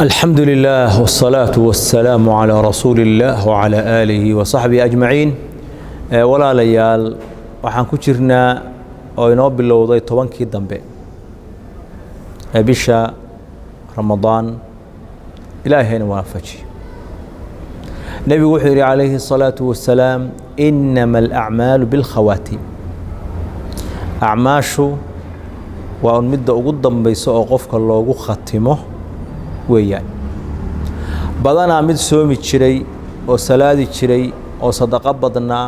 الحمد لله والصلاة والسلام على رسول الله وعلى آله وصحبه أجمعين ولا ليال waxaan ku jirnaa oo inoo bilowday 10kii dambe bisha Ramadaan ilaahayna waafaji nabigu wuxuu yiri alayhi salatu wassalaam innamal a'malu bil khawatim a'maashu waa midda ugu dambaysa oo qofka loogu khatimo weeyaan badanaa mid soomi jiray oo salaadi jiray oo sadaqa badnaa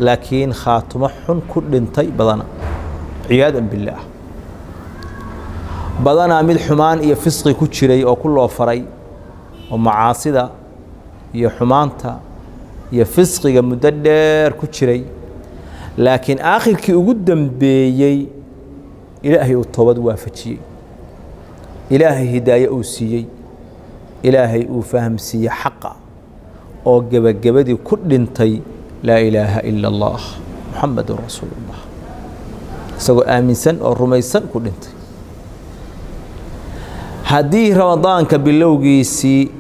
laakiin khaatimo xun ku dhintay badana ciyaadan billaah badanaa mid xumaan iyo fisqi ku jiray oo ku loo faray oo macaasida iyo xumaanta iyo fisqiga muddo dheer ku jiray laakiin aakhirkii ugu dambeeyay ilaahay uu toobad waafajiyay ilaahay hidaayo uu siiyay ilaahay uu fahamsiiyay xaqa oo gabagabadii ku dhintay لا إله إلا الله محمد رسول الله سو آمنسن أو رميسن كلنت هذه رمضان كبلوجيسي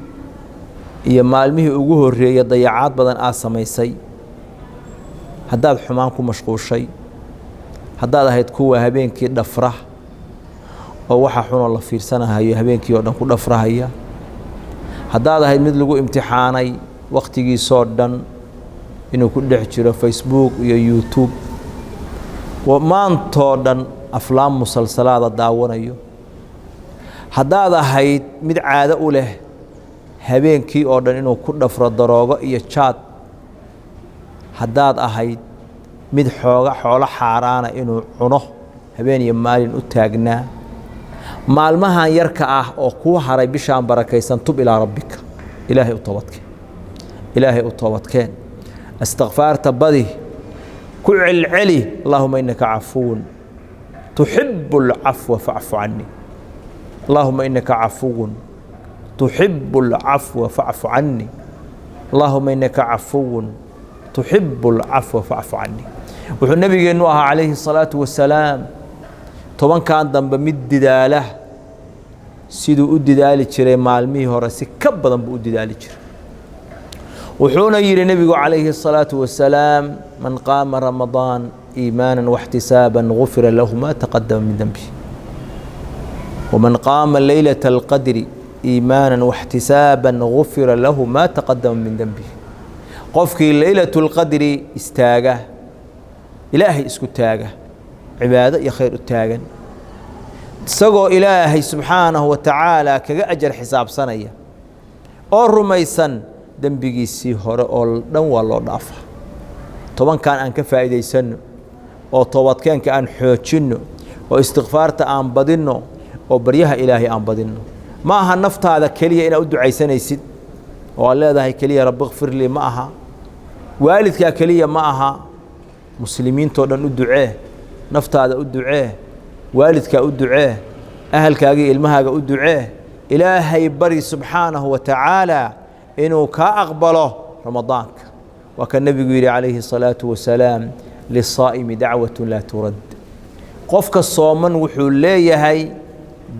يا مالمه وجوه الرياض ضيعات بدن آسميسي هذا حمامكم مشغول شيء هذا هيد كوا هبين كده فرح أو واحد حون الله في سنة هاي هبين كيودن كده فرح هي هذا هيد مثل امتحاني وقت يجي صادن inuu ku dhex jiro Facebook iyo YouTube maantoo dhan aflaam musalsalaada daawanayo haddaad ahayd mid caado u leh habeenkii oo dhan inuu ku dhafro daroogo iyo jaad haddaad ahayd mid xoolo xaaraana inuu cuno habeen iyo maalin u taagnaa maalmahan yarka ah oo ku haray bishaan barakaysan tub ilaa rabbika ilaahay u toobadkeen استغفرت بدي كل علي اللهم إنك عفو تحب العفو فاعف عني اللهم إنك عفو تحب العفو فاعف عني اللهم إنك عفو تحب العفو فاعف عني والنبي نوح عليه الصلاة والسلام طبعا كان ذنب مد داله سيدو أدي دالي تشري مالمي هرسي كبضا بأدي دالي تشري وحونا يري النبي عليه الصلاة والسلام من قام رمضان إيمانا واحتسابا غفر له ما تقدم من ذنبه ومن قام ليلة القدر إيمانا واحتسابا غفر له ما تقدم من ذنبه قفك ليلة القدر استاجه إلهي اسكو تاجه عبادة يا خير التاجن سقو إلهي سبحانه وتعالى كأجر حساب سنية الرميسن dembigiisii hore oo dhan waa loo dhaafaa tobankan aan ka faa'iideysano oo toobadkeenka aan xoojino oo istighfaarta aan badino oo baryaha ilaahay aan badino ma aha naftaada kaliya inaad u ducaysanaysid oo leedahay kaliya rabbi ighfir li ma aha waalidka kaliya ma aha muslimiinto dhan u ducee naftaada u ducee waalidka u ducee ahalkaaga ilmahaaga u ducee ilaahay bari subhanahu wa ta'ala إنه كأقبله رمضان وكان النبي يقول عليه الصلاة والسلام للصائم دعوة لا ترد قفك الصومن وحوليه هاي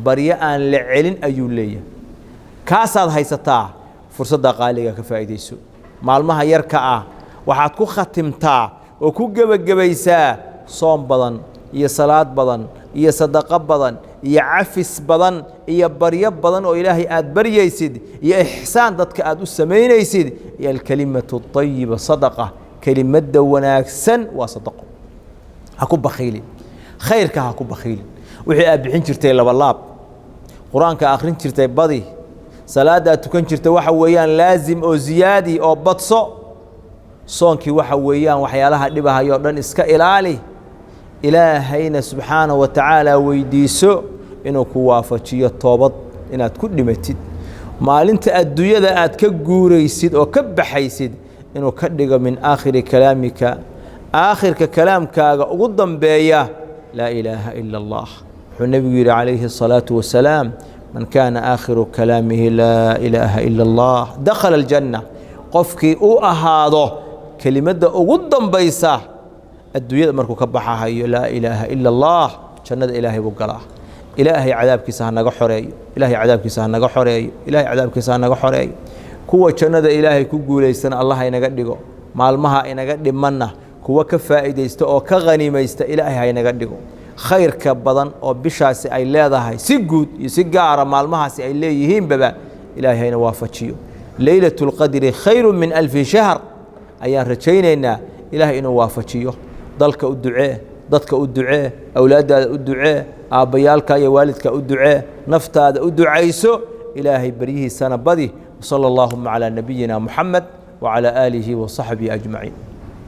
بريئا لعلن أيوليه كاساد هاي ستا فرصة دقالية كفاية يسوع معلمها يركع وحاتكو ختمتا وكو جبيسا صوم بدن يا صلاة بدن يا صدقة بدن يا عفس بدن يا بريء بدن وإلهي آد بريء يسيد يا إحسان ضدك آد السمين يسيد يا الكلمة الطيبة صدقة كلمة دوناك سن وصدقه هكو بخيل خيرك هكو بخيل وحي أبحين شرتي لبلاب قرآن كآخرين شرتي بدي صلاة تكون شرتي وحويان لازم أو زيادي أو بطصو صونك وحويان وحيالها لبها يوردن إسكا إلالي إلهينا سبحانه وتعالى ويديسو إنه كوافجية توبط إنها تكون لمتد ما أنت الدنيا ذا كجوريسيد أو كبحيسيد إنه كدق من آخر كلامك آخر كلامك قدام بيا لا إله إلا الله النبي عليه الصلاة والسلام من كان آخر كلامه لا إله إلا الله دخل الجنة قفكي أو أهاضه كلمة قدام بيساه الدنيا مركو كبحها لا إله إلا الله جنة إلهي بقلاه إلهي عذابك سهنغ حري إلهي عذابك سهنغ حري إلهي عذابك سهنغ حري كوا جنة إلهي كقوليستن الله ينقدقو maalmaha inaga dhimanna kuwa ka faa'iideysto oo ka qaniimaysta ilaahay haynaga dhigo khayrka badan oo bishaasi ay leedahay si guud iyo si gaar ah maalmahaasi ay leeyihiin baba ilaahay hayna waafajiyo laylatul qadri khayrun min alf shahr ayaan rajaynaynaa ilaahay inuu waafajiyo dalka u ducee dadka u ducee awlaadaada u ducee aabayaalka iyo waalidka u ducee naftaada u ducayso ilaahay bariyihiisana badi sallallahu ala nabiyyina muhammad وعلى آله وصحبه أجمعين.